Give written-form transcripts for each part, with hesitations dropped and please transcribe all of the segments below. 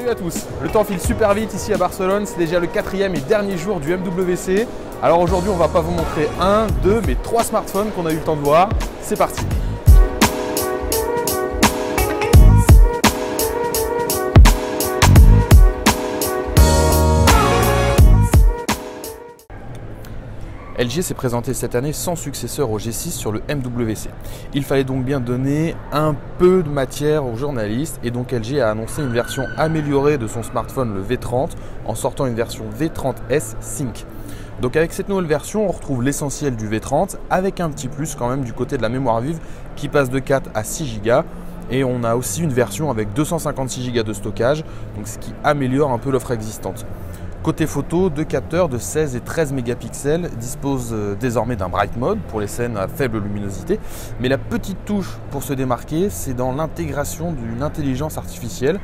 Salut à tous, le temps file super vite ici à Barcelone, c'est déjà le 4e et dernier jour du MWC. Alors aujourd'hui on va pas vous montrer un, deux, mais 3 smartphones qu'on a eu le temps de voir. C'est parti. LG s'est présenté cette année sans successeur au G6 sur le MWC. Il fallait donc bien donner un peu de matière aux journalistes et donc LG a annoncé une version améliorée de son smartphone, le V30, en sortant une version V30S Sync. Donc avec cette nouvelle version, on retrouve l'essentiel du V30 avec un petit plus quand même du côté de la mémoire vive qui passe de 4 à 6 Go. Et on a aussi une version avec 256 Go de stockage, donc ce qui améliore un peu l'offre existante. Côté photo, deux capteurs de 16 et 13 mégapixels disposent désormais d'un bright mode pour les scènes à faible luminosité. Mais la petite touche pour se démarquer, c'est dans l'intégration d'une intelligence artificielle.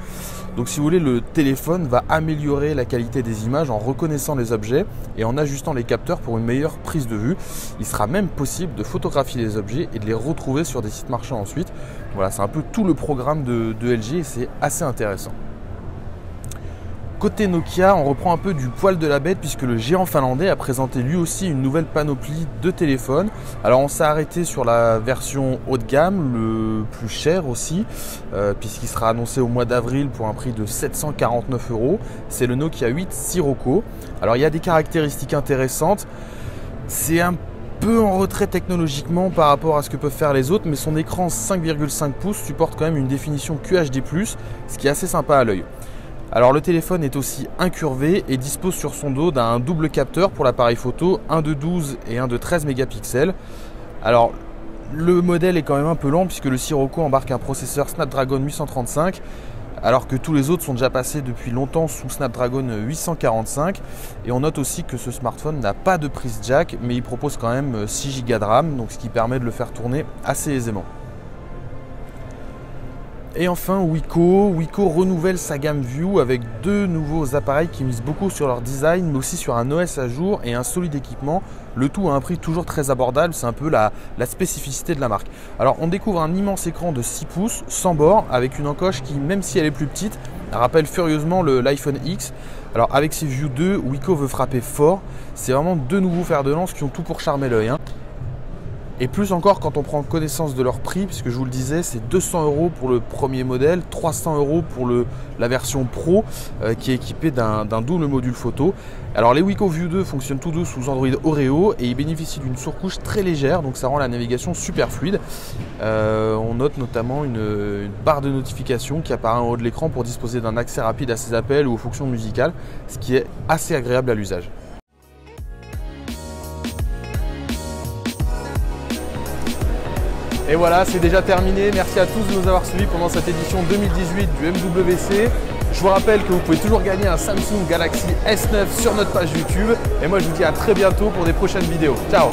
Donc si vous voulez, le téléphone va améliorer la qualité des images en reconnaissant les objets et en ajustant les capteurs pour une meilleure prise de vue. Il sera même possible de photographier les objets et de les retrouver sur des sites marchands ensuite. Voilà, c'est un peu tout le programme de LG et c'est assez intéressant. Côté Nokia, on reprend un peu du poil de la bête puisque le géant finlandais a présenté lui aussi une nouvelle panoplie de téléphones. Alors on s'est arrêté sur la version haut de gamme, le plus cher aussi, puisqu'il sera annoncé au mois d'avril pour un prix de 749 €. C'est le Nokia 8 Sirocco. Alors il y a des caractéristiques intéressantes. C'est un peu en retrait technologiquement par rapport à ce que peuvent faire les autres, mais son écran 5,5 pouces supporte quand même une définition QHD+, ce qui est assez sympa à l'œil. Alors le téléphone est aussi incurvé et dispose sur son dos d'un double capteur pour l'appareil photo, un de 12 et un de 13 mégapixels. Alors le modèle est quand même un peu lent puisque le Sirocco embarque un processeur Snapdragon 835 alors que tous les autres sont déjà passés depuis longtemps sous Snapdragon 845. Et on note aussi que ce smartphone n'a pas de prise jack mais il propose quand même 6 Go de RAM, donc ce qui permet de le faire tourner assez aisément. Et enfin Wiko renouvelle sa gamme View avec deux nouveaux appareils qui misent beaucoup sur leur design mais aussi sur un OS à jour et un solide équipement, le tout à un prix toujours très abordable, c'est un peu la spécificité de la marque. Alors on découvre un immense écran de 6 pouces sans bord avec une encoche qui, même si elle est plus petite, rappelle furieusement l'iPhone X. Alors avec ces View 2, Wiko veut frapper fort, c'est vraiment deux nouveaux fers de lance qui ont tout pour charmer l'œil. Et plus encore quand on prend connaissance de leur prix, puisque je vous le disais, c'est 200 € pour le premier modèle, 300 € pour la version Pro qui est équipée d'un double module photo. Alors les Wiko View 2 fonctionnent tous deux sous Android Oreo et ils bénéficient d'une surcouche très légère, donc ça rend la navigation super fluide. On note notamment une barre de notification qui apparaît en haut de l'écran pour disposer d'un accès rapide à ses appels ou aux fonctions musicales, ce qui est assez agréable à l'usage. Et voilà, c'est déjà terminé. Merci à tous de nous avoir suivis pendant cette édition 2018 du MWC. Je vous rappelle que vous pouvez toujours gagner un Samsung Galaxy S9 sur notre page YouTube. Et moi, je vous dis à très bientôt pour des prochaines vidéos. Ciao!